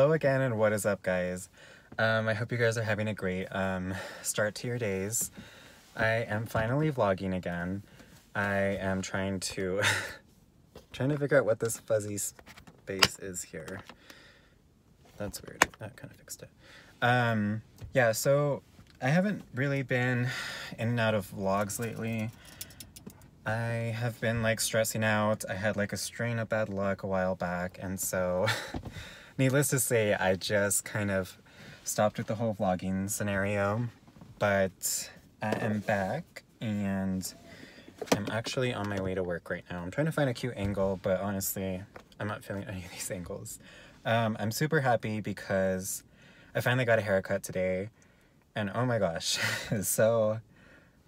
Hello again, and what is up, guys? I hope you guys are having a great start to your days. I am finally vlogging again. I am trying to figure out what this fuzzy space is here. That's weird. That kind of fixed it. Yeah, so I haven't really been in and out of vlogs lately. I have been like stressing out. I had like a strain of bad luck a while back, and so needless to say, I just kind of stopped with the whole vlogging scenario. But I am back, and I'm actually on my way to work right now. I'm trying to find a cute angle, but honestly, I'm not feeling any of these angles. I'm super happy because I finally got a haircut today, and oh my gosh. So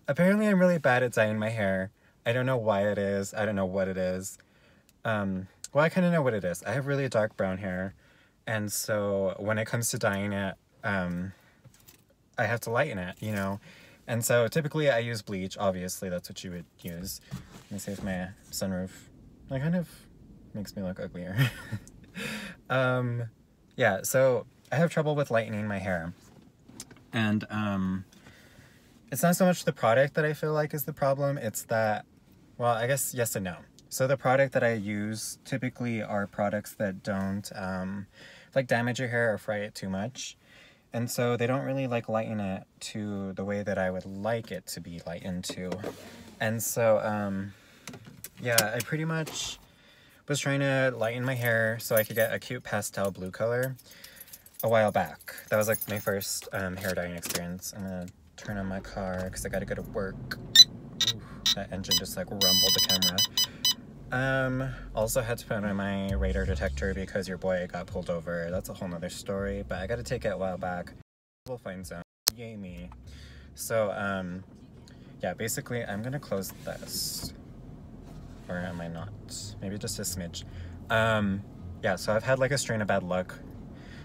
apparently I'm really bad at dyeing my hair. I don't know why it is. I don't know what it is. Well, I kind of know what it is. I have really dark brown hair, and so when it comes to dyeing it, I have to lighten it, you know? And so typically I use bleach. Obviously, that's what you would use. Let me see if my sunroof, that kind of makes me look uglier. Yeah, so I have trouble with lightening my hair. And it's not so much the product that I feel like is the problem. It's that, well, I guess yes and no. So the product that I use typically are products that don't like damage your hair or fry it too much. And so they don't really like lighten it to the way that I would like it to be lightened to. And so, yeah, I pretty much was trying to lighten my hair so I could get a cute pastel blue color a while back. That was like my first hair dyeing experience. I'm gonna turn on my car because I gotta go to work. Ooh, that engine just like rumbled the camera. Also had to put on my radar detector because your boy got pulled over. That's a whole nother story, but I got a ticket a while back. We'll find some. Yay me. So, yeah, basically I'm gonna close this. Or am I not? Maybe just a smidge. Yeah, so I've had like a strain of bad luck.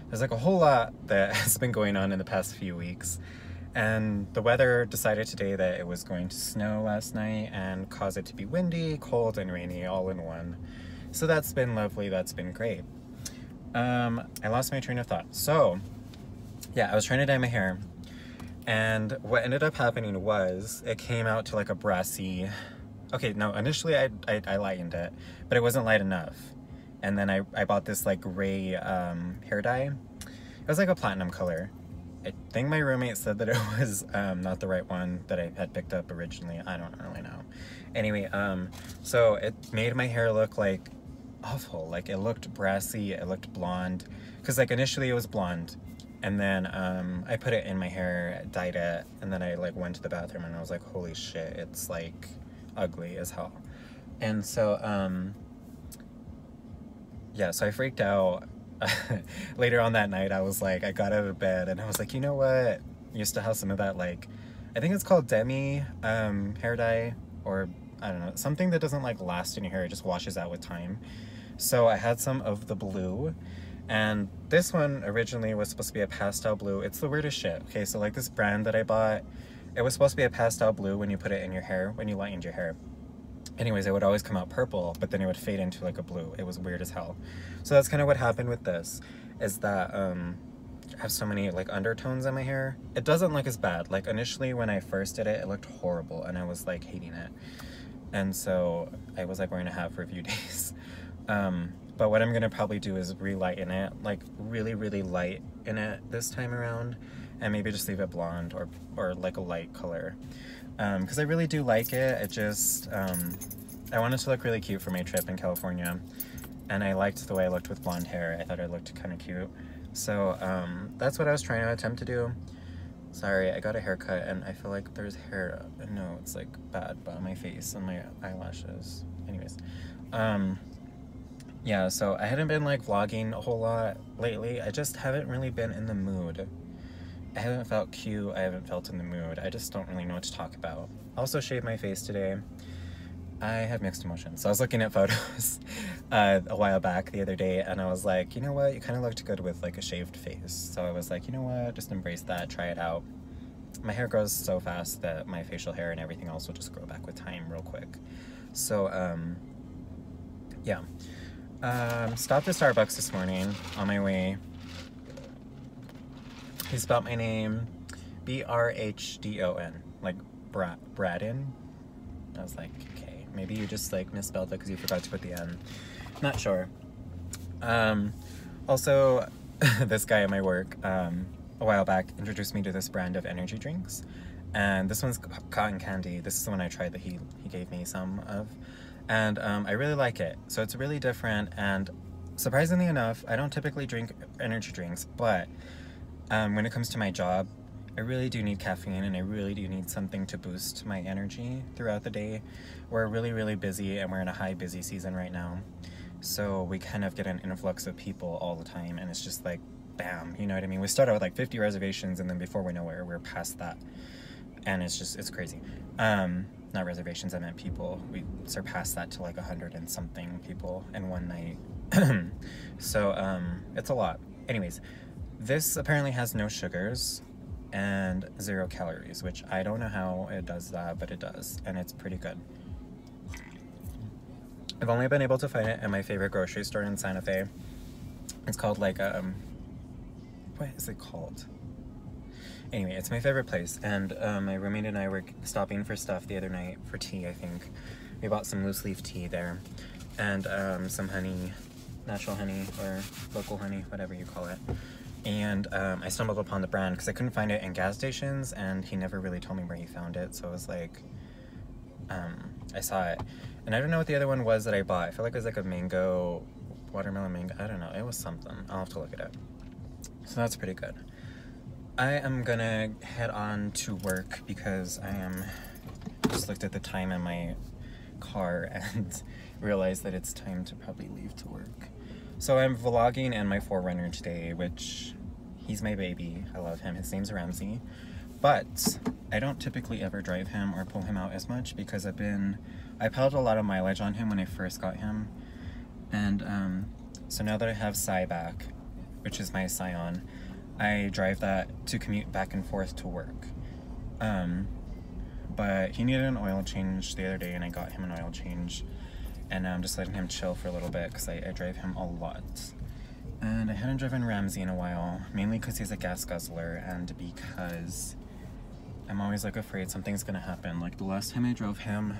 There's like a whole lot that has been going on in the past few weeks. And the weather decided today that it was going to snow last night and cause it to be windy, cold, and rainy all in one. So that's been lovely, that's been great. I lost my train of thought. So, yeah, I was trying to dye my hair, and what ended up happening was it came out to like a brassy... Okay, no, initially I lightened it, but it wasn't light enough. And then I bought this like gray hair dye. It was like a platinum color. I think my roommate said that it was not the right one that I had picked up originally. I don't really know. Anyway, so it made my hair look like awful. Like it looked brassy, it looked blonde. Because like initially it was blonde. And then I put it in my hair, dyed it, and then I like went to the bathroom and I was like, holy shit, it's like ugly as hell. And so, yeah, so I freaked out. Later on that night, I was like, I got out of bed and I was like, you know what? Used to have some of that, like, I think it's called demi hair dye, or I don't know, something that doesn't like last in your hair, it just washes out with time. So I had some of the blue, and this one originally was supposed to be a pastel blue. It's the weirdest shit. Okay, so like this brand that I bought, it was supposed to be a pastel blue when you put it in your hair, when you lightened your hair. Anyways, it would always come out purple, but then it would fade into like a blue. It was weird as hell. So that's kind of what happened with this, is that I have so many like undertones in my hair. It doesn't look as bad. Like initially when I first did it, it looked horrible and I was like hating it. And so I was like wearing a hat for a few days. But what I'm gonna probably do is relighten it, like really, really light in it this time around, and maybe just leave it blonde or like a light color. Because I really do like it. It just, I wanted to look really cute for my trip in California, and I liked the way I looked with blonde hair. I thought I looked kind of cute. So that's what I was trying to attempt to do. Sorry, I got a haircut and I feel like there's hair, no, it's like bad on my face and my eyelashes. Anyways, yeah, so I hadn't been like vlogging a whole lot lately. I just haven't really been in the mood. I haven't felt cute, I haven't felt in the mood. I just don't really know what to talk about. I also shaved my face today. I have mixed emotions. So I was looking at photos a while back the other day, and I was like, you know what, you kind of looked good with like a shaved face. So I was like, you know what, just embrace that, try it out. My hair grows so fast that my facial hair and everything else will just grow back with time real quick. So, yeah. Stopped at Starbucks this morning on my way He spelled my name Brdon, like Braden. I was like, okay, maybe you just like misspelled it because you forgot to put the N. Not sure. Also, this guy at my work a while back introduced me to this brand of energy drinks, and this one's cotton candy. This is the one I tried that he gave me some of, and I really like it. So it's really different, and surprisingly enough, I don't typically drink energy drinks, but when it comes to my job, I really do need caffeine, and I really do need something to boost my energy throughout the day. We're really, really busy, and we're in a high busy season right now. So we kind of get an influx of people all the time, and it's just like, bam, you know what I mean? We start out with like 50 reservations, and then before we know it, we're past that. And it's crazy. Not reservations, I meant people. We surpassed that to like 100 and something people in one night. So it's a lot. Anyways, this apparently has no sugars and 0 calories, which I don't know how it does that, but it does, and it's pretty good. I've only been able to find it in my favorite grocery store in Santa Fe. It's called like what is it called? Anyway, it's my favorite place, and my roommate and I were stopping for stuff the other night for tea, I think. We bought some loose leaf tea there, and some honey, natural honey or local honey, whatever you call it. And I stumbled upon the brand because I couldn't find it in gas stations, and he never really told me where he found it, so I was like, I saw it. And I don't know what the other one was that I bought. I feel like it was like a mango, watermelon mango, I don't know, it was something. I'll have to look it up. So that's pretty good. I am gonna head on to work because just looked at the time in my car and realized that it's time to probably leave to work. So I'm vlogging in my 4Runner today, which he's my baby. I love him. His name's Ramsey. But I don't typically ever drive him or pull him out as much because I piled a lot of mileage on him when I first got him. And so now that I have Psy back, which is my Scion, I drive that to commute back and forth to work. But he needed an oil change the other day, and I got him an oil change. And I'm just letting him chill for a little bit because I drive him a lot. And I hadn't driven Ramsey in a while, mainly because he's a gas guzzler and because I'm always like afraid something's gonna happen. Like the last time I drove him,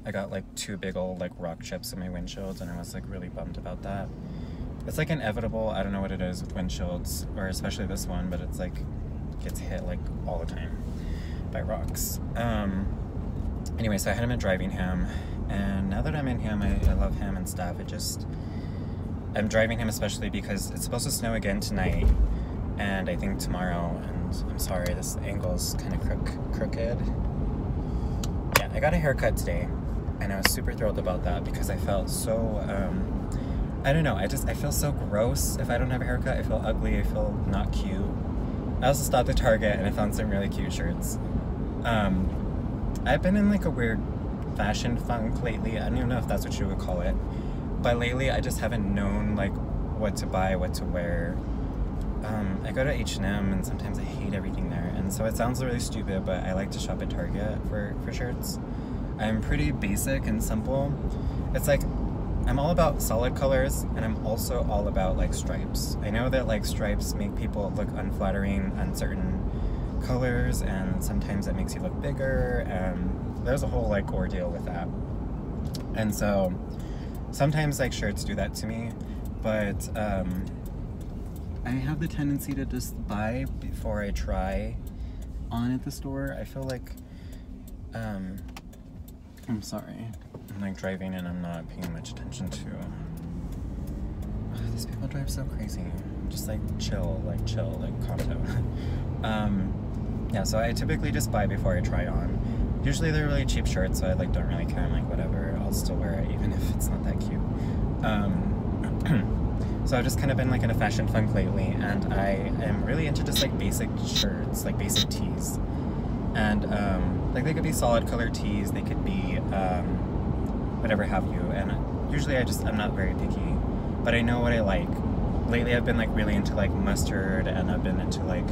I got like 2 big old like rock chips in my windshields, and I was like really bummed about that. It's like inevitable. I don't know what it is with windshields, or especially this one, but it's like gets hit like all the time by rocks. Anyway, so I hadn't been driving him, and now that I'm in him, I love him and stuff. I'm driving him especially because it's supposed to snow again tonight, and I think tomorrow, and I'm sorry, this angle's kind of crooked. Yeah, I got a haircut today, and I was super thrilled about that because I felt so, I don't know, I feel so gross if I don't have a haircut. I feel ugly, I feel not cute. I also stopped at Target and I found some really cute shirts. I've been in like a weird fashion funk lately. I don't even know if that's what you would call it. But lately I just haven't known like what to buy, what to wear. I go to H&M and sometimes I hate everything there. And so it sounds really stupid, but I like to shop at Target for shirts. I'm pretty basic and simple. It's like, I'm all about solid colors, and I'm also all about like stripes. I know that like stripes make people look unflattering on certain colors, and sometimes it makes you look bigger, and there's a whole like ordeal with that. And so sometimes like shirts do that to me, but I have the tendency to just buy before I try on at the store. I feel like I'm sorry, I'm like driving and I'm not paying much attention to these people drive so crazy. Just like chill, like calm down. Yeah, so I typically just buy before I try on. Usually they're really cheap shirts, so I like don't really care. I'm like, whatever, I'll still wear it even if it's not that cute. So I've just kind of been like in a fashion funk lately, and I am really into just like basic shirts, like basic tees. And like they could be solid color tees, they could be whatever have you, and usually I'm not very picky, but I know what I like. Lately I've been like really into like mustard, and I've been into like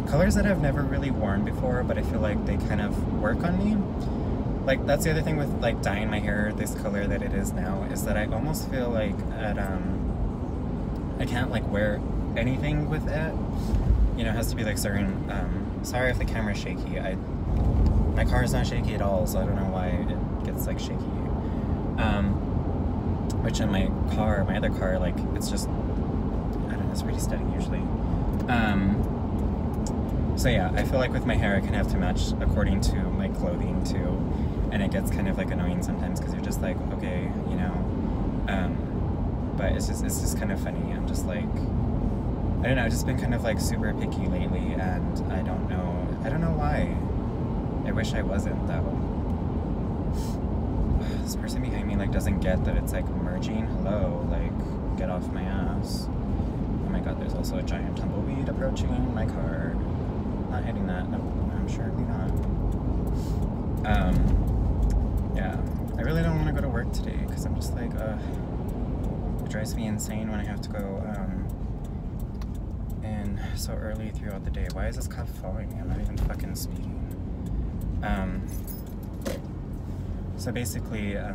colors that I've never really worn before, but I feel like they kind of work on me. Like that's the other thing with like dyeing my hair this color that it is now, is that I almost feel like I can't like wear anything with it. you know, it has to be like certain, sorry if the camera's shaky. My car is not shaky at all, so I don't know why it gets like shaky. Which in my other car, like, it's just, I don't know, it's pretty steady usually. So yeah, I feel like with my hair I kind of have to match according to my clothing too, and it gets kind of like annoying sometimes because you're just like, okay, you know, but it's just kind of funny. I'm just like, I don't know, I've just been kind of like super picky lately, and I don't know why. I wish I wasn't though. This person behind me like doesn't get that it's like merging. Hello, like, get off my ass. Oh my god, there's also a giant tumbleweed approaching my car. Not hitting that, no, I'm surely not. Yeah, I really don't want to go to work today because I'm just like, it drives me insane when I have to go in so early throughout the day. Why is this cop following me? I'm not even fucking speeding. So basically, yeah,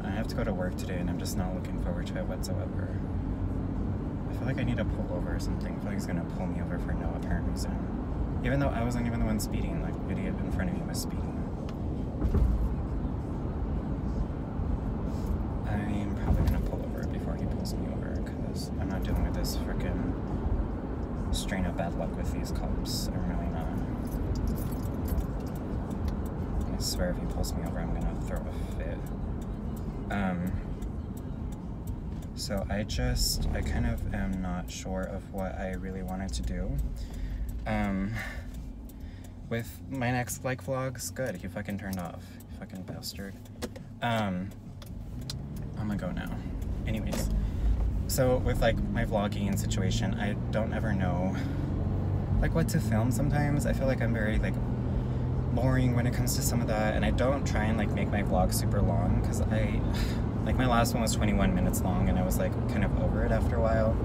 I have to go to work today and I'm just not looking forward to it whatsoever. I feel like I need to pull over or something. I feel like he's gonna pull me over for no apparent reason. Even though I wasn't even the one speeding, like, the idiot in front of me was speeding. I'm probably gonna pull over before he pulls me over because I'm not dealing with this frickin' strain of bad luck with these cops. I'm really not. I swear if he pulls me over, I'm gonna throw a fit. So I kind of am not sure of what I really wanted to do. With my next, like, vlogs. Good, he fucking turned off. You fucking bastard. I'm gonna go now. Anyways. So with, like, my vlogging situation, I don't ever know, like, what to film sometimes. I feel like I'm very, like, boring when it comes to some of that, and I don't try and, like, make my vlog super long, because like, my last one was 21 minutes long, and I was, like, kind of over it after a while.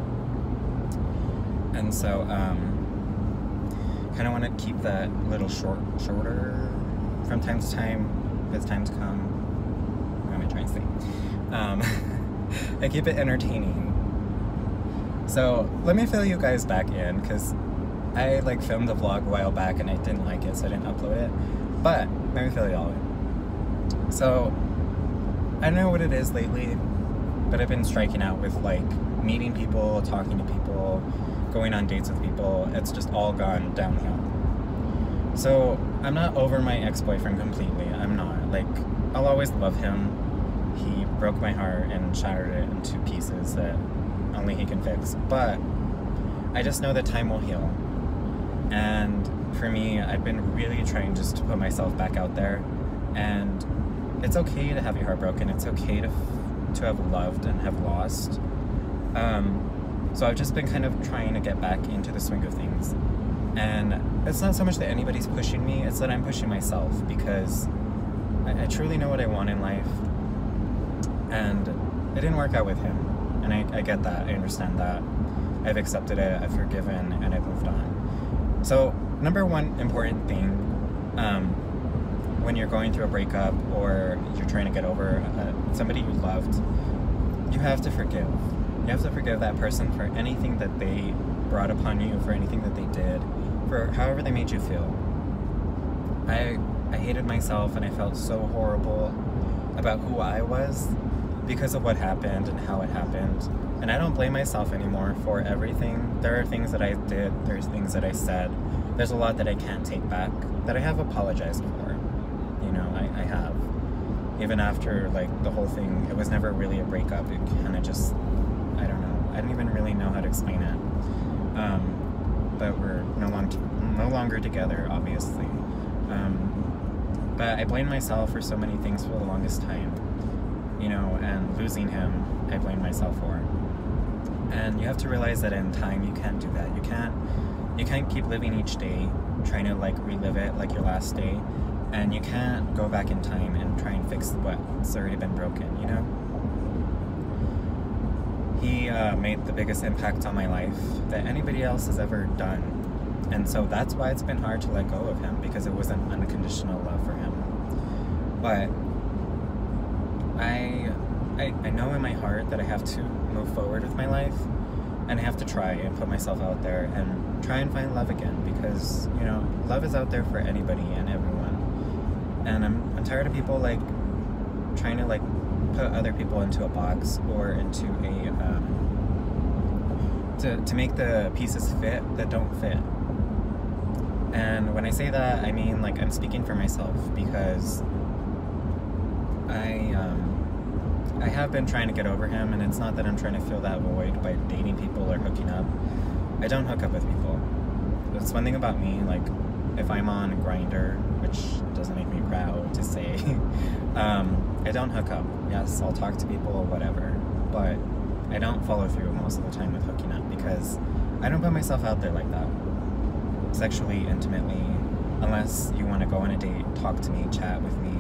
And so, kind of want to keep that little shorter from time to time, as times come. What am I trying to say? I keep it entertaining. So, let me fill you guys back in, because I, like, filmed a vlog a while back, and I didn't like it, so I didn't upload it. But, let me fill y'all in. So, I don't know what it is lately, but I've been striking out with, like, meeting people, talking to people, going on dates with people. It's just all gone downhill. So, I'm not over my ex-boyfriend completely. I'm not. Like, I'll always love him. He broke my heart and shattered it into pieces that only he can fix. But I just know that time will heal. And for me, I've been really trying just to put myself back out there. And it's okay to have your heart broken. It's okay to have loved and have lost. So I've just been kind of trying to get back into the swing of things. And it's not so much that anybody's pushing me, it's that I'm pushing myself, because I truly know what I want in life. And it didn't work out with him. And I get that, I understand that. I've accepted it, I've forgiven, and I've moved on. So, number one important thing, when you're going through a breakup or you're trying to get over somebody you loved, you have to forgive. You have to forgive that person for anything that they brought upon you, for anything that they did, for however they made you feel. I hated myself, and I felt so horrible about who I was because of what happened and how it happened. And I don't blame myself anymore for everything. There are things that I did, there's things that I said, there's a lot that I can't take back, that I have apologized for. You know, I have. Even after, like, the whole thing, it was never really a breakup. It kind of just, I don't know. I don't even really know how to explain it. But we're no longer together, obviously. But I blamed myself for so many things for the longest time. You know, and losing him, I blamed myself for. And you have to realize that in time, you can't do that. You can't keep living each day, trying to, like, relive it like your last day. And you can't go back in time and try and fix what's already been broken, you know? He made the biggest impact on my life that anybody else has ever done. And so that's why it's been hard to let go of him, because it was an unconditional love for him. But I know in my heart that I have to move forward with my life. and I have to try and put myself out there and try and find love again, because, you know, love is out there for anybody and everyone. And I'm tired of people like trying to like put other people into a box or into a to make the pieces fit that don't fit. And when I say that, I mean, like, I'm speaking for myself, because I have been trying to get over him, and it's not that I'm trying to fill that void by dating people or hooking up. I don't hook up with people. That's one thing about me, like, if I'm on Grindr, which doesn't make me proud to say, I don't hook up. Yes, I'll talk to people, whatever, but I don't follow through most of the time with hooking up, because I don't put myself out there like that, sexually, intimately. Unless you want to go on a date, talk to me, chat with me,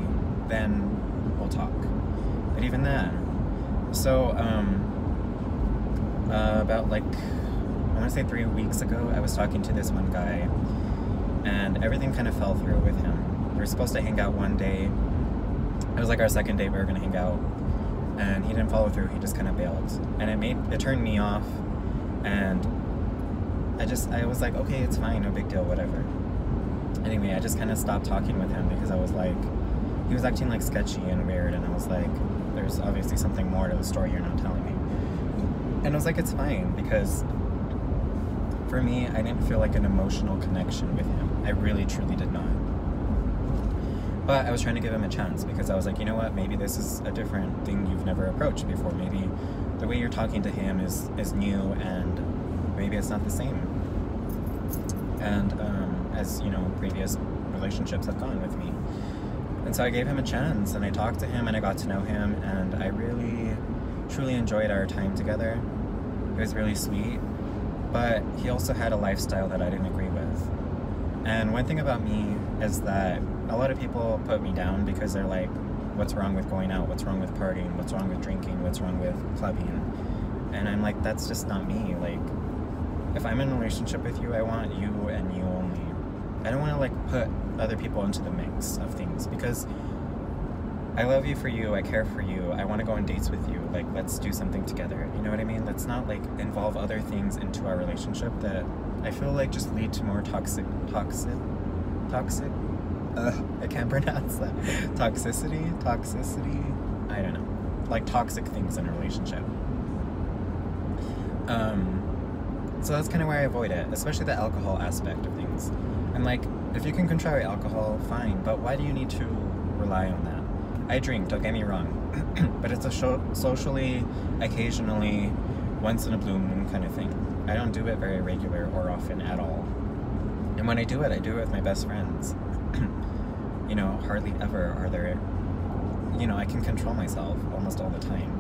then we'll talk. But even then, so about like, I want to say 3 weeks ago, I was talking to this one guy, and everything kind of fell through with him. We were supposed to hang out one day. It was like our second date, we were gonna hang out, and he didn't follow through. He just kind of bailed, and it turned me off. And I was like, okay, it's fine, no big deal, whatever. Anyway, I just kind of stopped talking with him, because I was like, he was acting like sketchy and weird, and I was like, there's obviously something more to the story you're not telling me. And I was like, it's fine, because for me, I didn't feel like an emotional connection with him. I really, truly did not. But I was trying to give him a chance, because I was like, you know what, maybe this is a different thing you've never approached before. Maybe the way you're talking to him is new, and maybe it's not the same. And as, you know, previous relationships have gone with me. And so I gave him a chance, and I talked to him, and I got to know him, and I really, truly enjoyed our time together. It was really sweet, but he also had a lifestyle that I didn't agree with. And one thing about me is that a lot of people put me down, because they're like, what's wrong with going out? What's wrong with partying? What's wrong with drinking? What's wrong with clubbing? And I'm like, that's just not me. Like, if I'm in a relationship with you, I want you and you only. I don't want to like put other people into the mix of things, because I love you for you, I care for you, I want to go on dates with you, like, let's do something together, you know what I mean? Let's not like involve other things into our relationship that I feel like just lead to more toxic, I can't pronounce that, toxicity, I don't know, like toxic things in a relationship. So that's kind of where I avoid it, especially the alcohol aspect of things. I'm like, if you can control alcohol, fine, but why do you need to rely on that? I drink, don't get me wrong, but it's a socially, occasionally, once in a blue moon kind of thing. I don't do it very regular or often at all. And when I do it with my best friends. You know, hardly ever are there, you know, I can control myself almost all the time.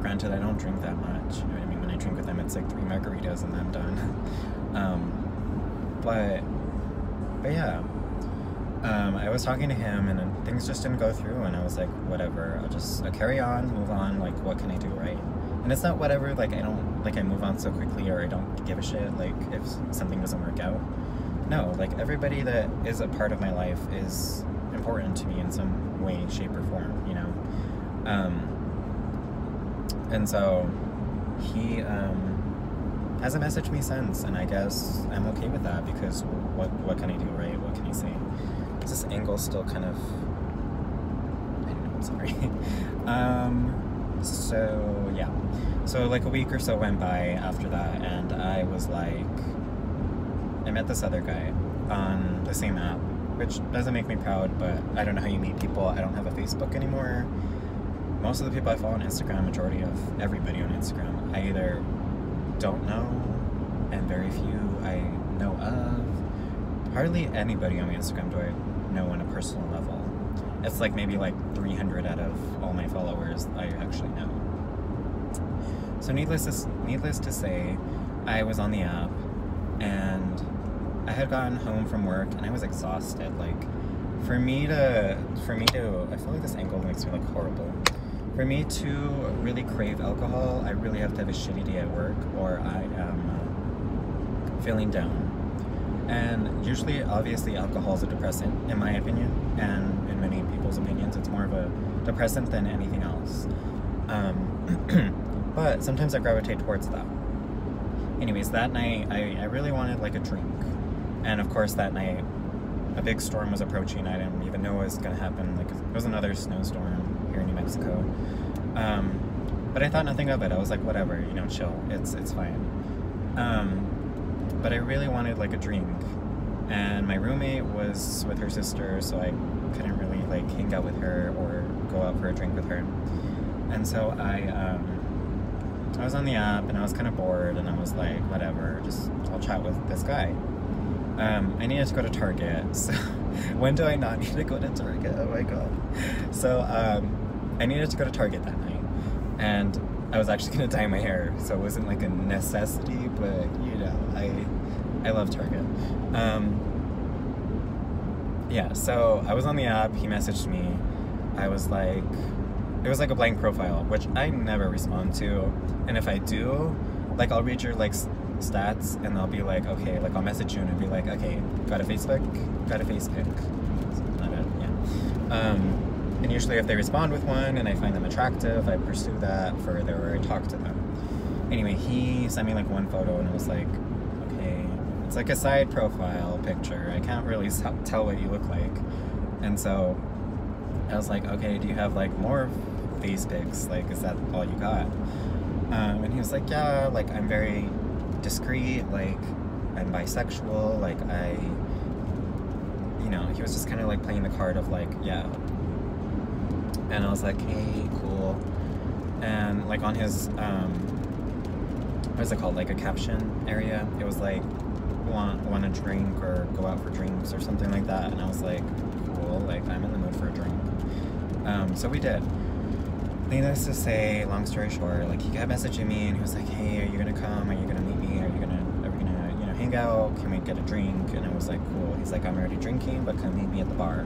Granted, I don't drink that much, you know what I mean? When I drink with them, it's like 3 margaritas and I'm done. But yeah, I was talking to him, and then things just didn't go through, and I was like, whatever, I'll carry on, move on, like, what can I do, right? And it's not whatever, like, I move on so quickly, or I don't give a shit, like, if something doesn't work out. No, like, everybody that is a part of my life is important to me in some way, shape, or form, you know? And so he hasn't messaged me since, and I guess I'm okay with that, because what can I do, right? What can I say? Is this angle still kind of, I don't know, sorry. So yeah, so like a week or so went by after that, and I was like, I met this other guy on the same app, which doesn't make me proud, but I don't know how you meet people. I don't have a Facebook anymore. Most of the people I follow on Instagram, majority of everybody on Instagram, I either don't know, and very few I know of. Hardly anybody on my Instagram do I know on a personal level. It's like maybe like 300 out of all my followers I actually know. So needless to say, I was on the app, and I had gotten home from work, and I was exhausted. Like, for me to, I feel like this angle makes me look horrible. For me to really crave alcohol, I really have to have a shitty day at work, or I am feeling down. And usually, obviously, alcohol is a depressant, in my opinion, and in many people's opinions, it's more of a depressant than anything else. but sometimes I gravitate towards that. Anyways, that night I really wanted like a drink, and of course that night a big storm was approaching. I didn't even know what was gonna happen. Like, it was another snowstorm here in New Mexico. But I thought nothing of it. I was like, whatever, you know, chill. It's fine. But I really wanted like a drink, and my roommate was with her sister, so I couldn't really like hang out with her or go out for a drink with her. And so I was on the app and I was kind of bored, and I was like, whatever, just I'll chat with this guy. I needed to go to Target, so when do I not need to go to Target? Oh my god. So I needed to go to Target that night, and I was actually gonna dye my hair, so it wasn't like a necessity, but you know, I love Target. Yeah, so I was on the app, he messaged me. I was like, it was like a blank profile, which I never respond to, and if I do, like, I'll read your like stats and I'll be like, okay, like I'll message you and I'll be like, okay, got a Facebook? Got a Facebook. Not bad, yeah. And usually if they respond with one and I find them attractive, I pursue that further, or I talk to them. Anyway, he sent me like one photo and I was like, okay, it's like a side profile picture. I can't really tell what you look like. And so I was like, okay, do you have like more face pics? Like, is that all you got? And he was like, yeah, like I'm very discreet, like I'm bisexual, like you know, he was just kind of like playing the card of like, yeah. And I was like, hey, cool. And like on his what is it called, like a caption area, it was like, want a drink or go out for drinks or something like that. And I was like, cool, like I'm in the mood for a drink. So we did. Needless to say, long story short, like he kept messaging me and he was like, hey, are you gonna come? Are you gonna meet me? Are we gonna, you know, hang out? Can we get a drink? And I was like, cool. He's like, I'm already drinking, but come meet me at the bar.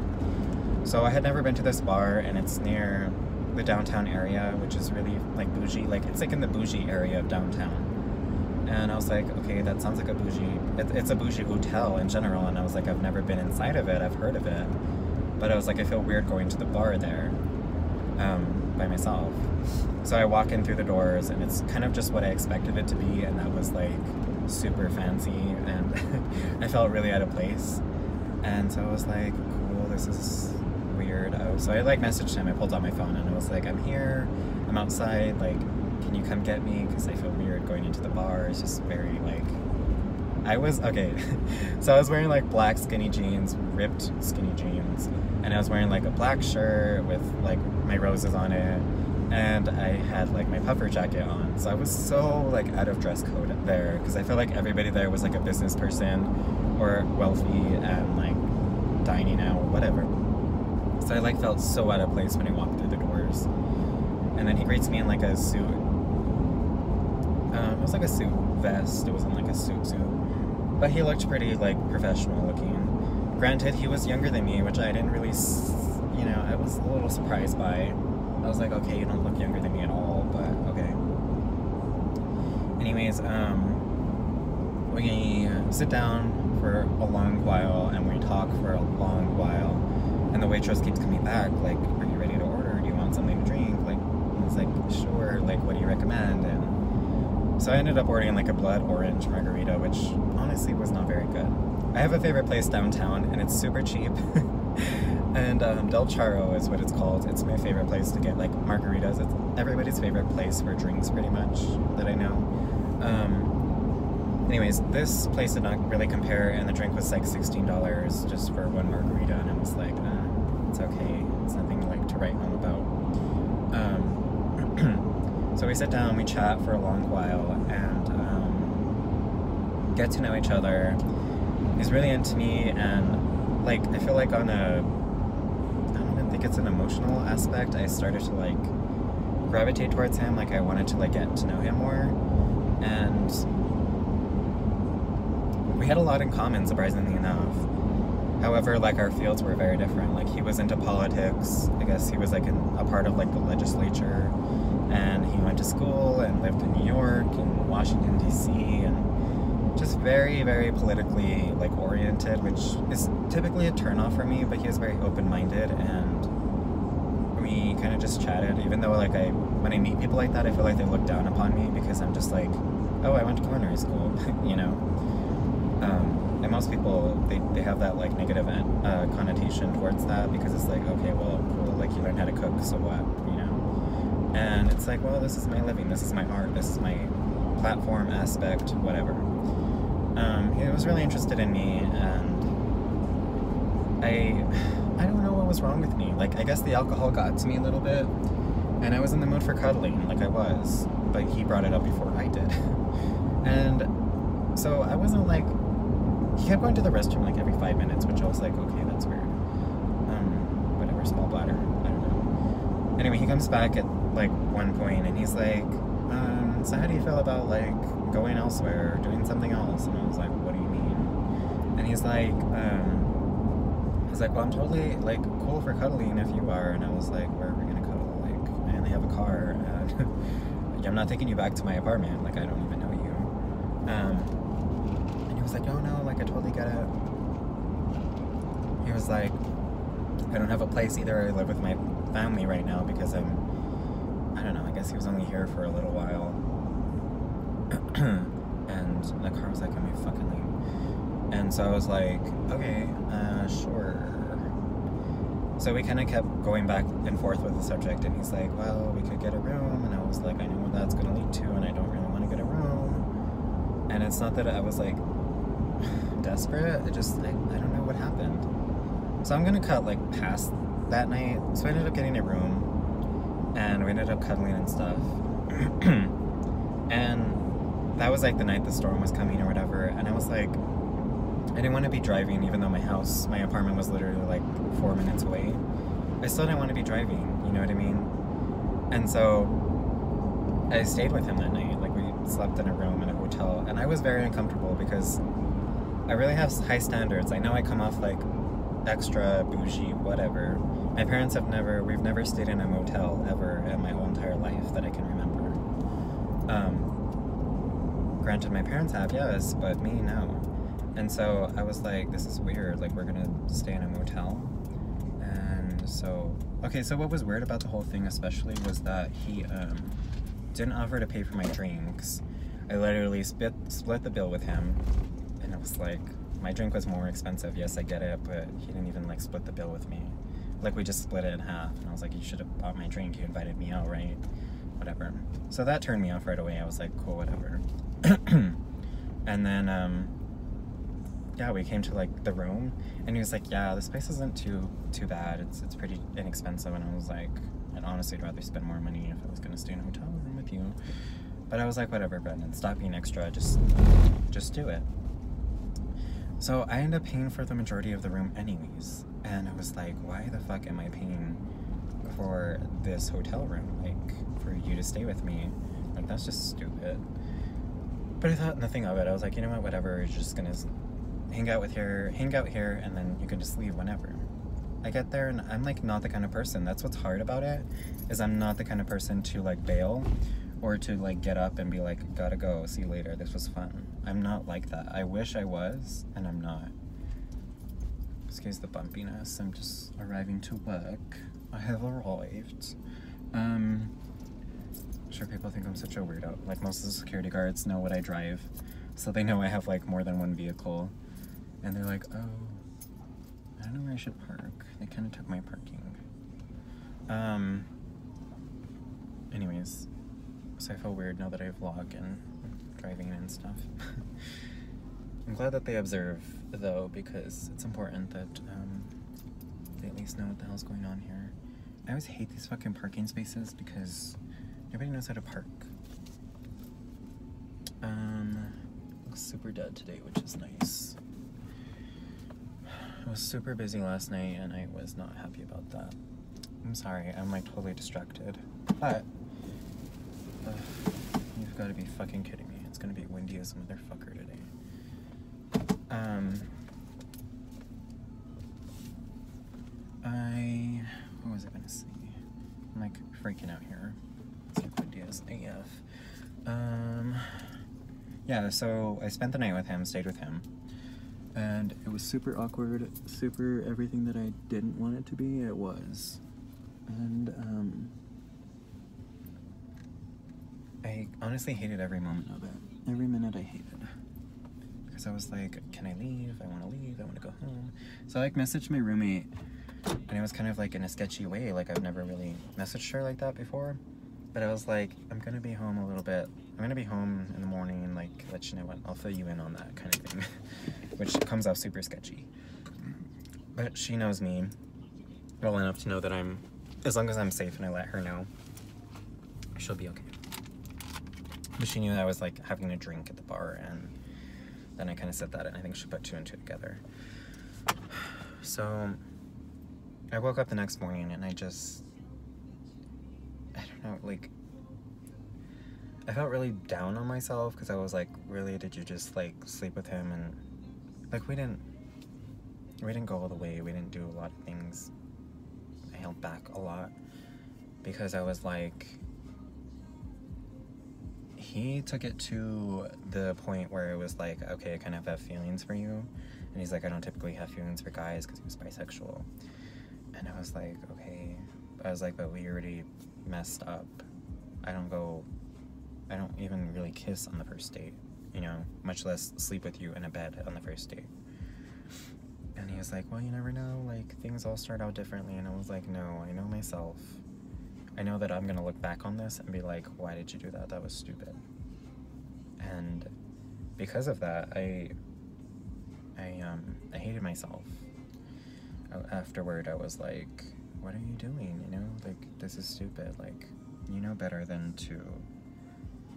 So I had never been to this bar, and it's near the downtown area, which is really like bougie. Like, it's like in the bougie area of downtown. And I was like, okay, that sounds like a bougie, it's a bougie hotel in general. And I was like, I've never been inside of it, I've heard of it. But I was like, I feel weird going to the bar there. By myself. So I walk in through the doors and it's kind of just what I expected it to be, and that was like super fancy, and I felt really out of place. And so I was like, cool, this is weird. So I like messaged him, I pulled out my phone and I was like, I'm here, I'm outside, like, can you come get me? Because I feel weird going into the bar. It's just very like, okay, so I was wearing like black skinny jeans, ripped skinny jeans, and I was wearing like a black shirt with like my roses on it, and I had like my puffer jacket on. So I was so like out of dress code there, because I felt like everybody there was like a business person or wealthy and like dining out or whatever. So I like felt so out of place when I walked through the doors. And then he greets me in like a suit. It was like a suit vest, it wasn't like a suit. But he looked pretty like professional looking. Granted, he was younger than me, which I didn't really, you know, I was a little surprised by. I was like, okay, you don't look younger than me at all, but okay. Anyways, we sit down for a long while and we talk for a long while, and the waitress keeps coming back, like, are you ready to order? Do you want something to drink? Like, I was like, sure, like, what do you recommend? And so I ended up ordering like a blood orange margarita, which honestly was not very good. I have a favorite place downtown and it's super cheap. And Del Charro is what it's called. It's my favorite place to get like margaritas. It's everybody's favorite place for drinks pretty much that I know. Anyways, this place did not really compare, and the drink was like $16 just for one margarita, and I was like, it's okay. It's nothing like to write home about. So we sit down, we chat for a long while, and get to know each other. He's really into me, and like, I feel like on a, I don't even think it's an emotional aspect, I started to like gravitate towards him. Like, I wanted to like get to know him more, and we had a lot in common, surprisingly enough. However, like, our fields were very different. Like, he was into politics. I guess he was like a part of like the legislature, and he went to school and lived in New York and Washington, D.C., and just very, very politically like oriented, which is typically a turnoff for me, but he was very open-minded, and we kind of just chatted, even though like when I meet people like that, I feel like they look down upon me because I'm just like, oh, I went to culinary school, you know. And most people, they have that like negative connotation towards that because it's like, okay, well, cool, like you learned how to cook, so what, you know? And it's like, well, this is my living, this is my art, this is my platform aspect, whatever. He was really interested in me, and I don't know what was wrong with me. Like, I guess the alcohol got to me a little bit, and I was in the mood for cuddling, like I was, but he brought it up before I did. And so I wasn't like, he kept going to the restroom like every 5 minutes, which I was like, okay, that's weird. Whatever, small bladder, I don't know. Anyway, he comes back at like one point and he's like, so how do you feel about like going elsewhere or doing something else? And I was like, what do you mean? And he's like, well, I'm totally like cool for cuddling if you are. And I was like, where are we gonna cuddle? Like, I only have a car, and I'm not taking you back to my apartment. Like, I don't even know you. And he was like, oh no, like I totally get it. He was like, I don't have a place either. I live with my family right now because I don't know, I guess he was only here for a little while. And the car was like, I'm gonna fucking leave. And so I was like, okay, sure. So we kind of kept going back and forth with the subject, and he's like, well, we could get a room. And I was like, I know what that's gonna lead to, and I don't really want to get a room. And it's not that I was like desperate, it just, I don't know what happened. So I'm gonna cut like past that night. So I ended up getting a room, and we ended up cuddling and stuff. And that was like the night the storm was coming or whatever, and I was like, I didn't want to be driving, even though my apartment was literally like 4 minutes away. I still didn't want to be driving, you know what I mean? And so I stayed with him that night. Like, we slept in a room in a hotel, and I was very uncomfortable because I really have high standards. I know I come off like extra bougie, whatever. My parents we've never stayed in a motel ever in my whole entire life that I can remember. Granted, my parents have, yes, but me, no. And so I was like, this is weird, like, we're gonna stay in a motel. And so, okay, so what was weird about the whole thing especially was that he didn't offer to pay for my drinks. I literally split the bill with him, and it was like, my drink was more expensive, yes, I get it, but he didn't even like split the bill with me. Like, we just split it in half, and I was like, you should have bought my drink, you invited me out, right? Whatever. So that turned me off right away. I was like, cool, whatever. And then yeah, we came to like the room, and he was like, yeah, this place isn't too bad, it's pretty inexpensive. And I was like, I'd honestly rather spend more money if I was gonna stay in a hotel room with you. But I was like, whatever, Brendan, stop being extra, just do it. So I ended up paying for the majority of the room anyways, and I was like, why the fuck am I paying for this hotel room, like, for you to stay with me? Like, that's just stupid. But I thought nothing of it. I was like, you know what, whatever, you're just gonna hang out here, and then you can just leave whenever. I get there, and I'm like not the kind of person, that's what's hard about it, is I'm not the kind of person to like bail, or to like get up and be like, gotta go, see you later, this was fun. I'm not like that. I wish I was, and I'm not. Excuse the bumpiness, I'm just arriving to work. I have arrived. I'm sure people think I'm such a weirdo. Like, most of the security guards know what I drive, so they know I have like more than one vehicle. And they're like, oh, I don't know where I should park. They kind of took my parking. Anyways, so I feel weird now that I vlog and driving and stuff. I'm glad that they observe, though, because it's important that they at least know what the hell's going on here. I always hate these fucking parking spaces because nobody knows how to park. Looks super dead today, which is nice. I was super busy last night, and I was not happy about that. I'm sorry, I'm like totally distracted. But you've got to be fucking kidding me. It's gonna be windy as a motherfucker today. What was I gonna say? I'm like freaking out here. It's like windy as AF. Yeah, so I spent the night with him, stayed with him. And it was super awkward, super everything that I didn't want it to be, it was. And I honestly hated every moment of it. Every minute I hated. Because I was like, can I leave? I want to leave. I want to go home. So I like messaged my roommate, and it was kind of like in a sketchy way. Like I've never really messaged her like that before. But I was like, I'm going to be home a little bit. I'm going to be home in the morning and like let you know what. I'll fill you in on that kind of thing. Which comes off super sketchy. But she knows me well enough to know that as long as I'm safe and I let her know, she'll be okay. But she knew that I was like having a drink at the bar, and then I kind of said that, and I think she put two and two together. So I woke up the next morning and I don't know, like, I felt really down on myself because I was like, really, did you just like sleep with him? And like we didn't go all the way. We didn't do a lot of things. I held back a lot because I was like, he took it to the point where it was like, okay, I kind of have feelings for you. And he's like, I don't typically have feelings for guys because he was bisexual. And I was like, okay. I was like, but we already messed up. I don't even really kiss on the first date, you know, much less sleep with you in a bed on the first date. And he was like, well, you never know, like, things all start out differently. And I was like, no, I know myself. I know that I'm gonna look back on this and be like, why did you do that? That was stupid. And because of that, I hated myself. Afterward, I was like, what are you doing? You know, like, this is stupid. Like, you know better than to,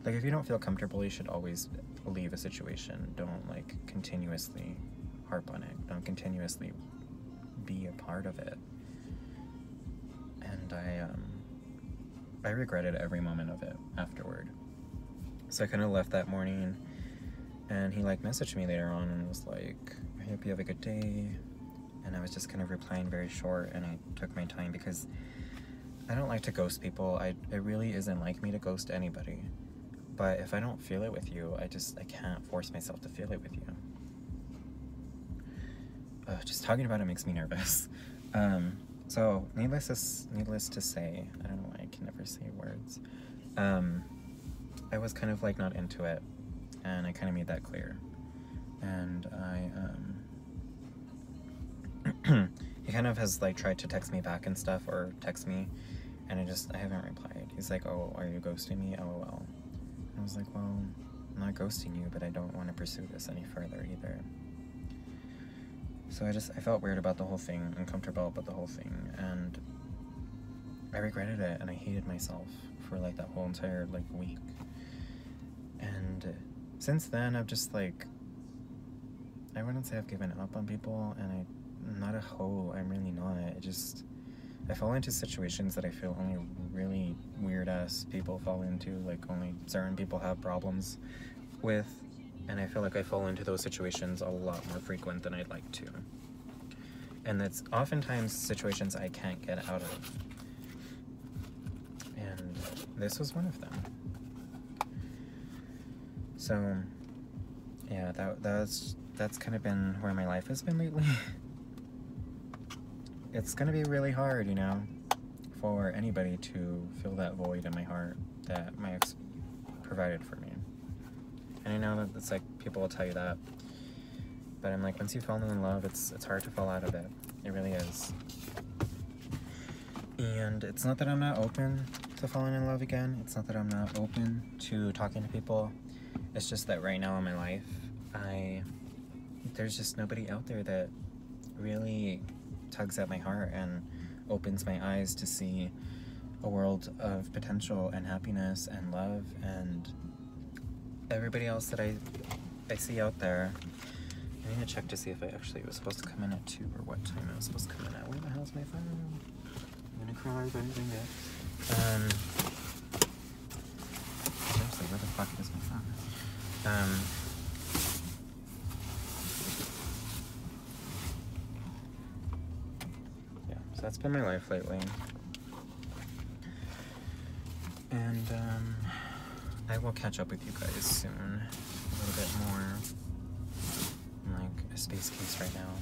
like, if you don't feel comfortable, you should always leave a situation. Don't, like, continuously harp on it. Don't continuously be a part of it. And I regretted every moment of it afterward. So I kind of left that morning, and he like messaged me later on and was like, I hope you have a good day. And I was just kind of replying very short, and I took my time because I don't like to ghost people. It really isn't like me to ghost anybody. But if I don't feel it with you, I can't force myself to feel it with you. Just talking about it makes me nervous. So needless to say, I don't know why I can never say words. I was kind of like not into it, and I kind of made that clear. And he kind of has like tried to text me back and stuff, or text me, and I haven't replied. He's like, oh, are you ghosting me? LOL. I was like, well, I'm not ghosting you, but I don't want to pursue this any further either. So I felt weird about the whole thing, uncomfortable about the whole thing, and I regretted it, and I hated myself for like that whole entire like week. And since then, I've just like, I wouldn't say I've given up on people, and I'm not a hoe. I'm really not. I fall into situations that I feel only really weird ass people fall into, like only certain people have problems with. And I feel like I fall into those situations a lot more frequent than I'd like to. And that's oftentimes situations I can't get out of. And this was one of them. So, yeah, that's kind of been where my life has been lately. It's gonna be really hard, you know, for anybody to fill that void in my heart that my ex provided for me. And I know that it's like, people will tell you that, but I'm like, once you fall in love, it's hard to fall out of it. It really is. And it's not that I'm not open to falling in love again. It's not that I'm not open to talking to people. It's just that right now in my life, there's just nobody out there that really tugs at my heart and opens my eyes to see a world of potential and happiness and love, and everybody else that I see out there. I need to check to see if I actually was supposed to come in at 2 or what time I was supposed to come in at. Where the hell's my phone? I'm gonna cry if I didn't bring it. Seriously, where the fuck is my phone? Yeah, so that's been my life lately. And I will catch up with you guys soon, a little bit more. I'm like a space case right now.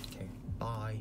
Okay, bye.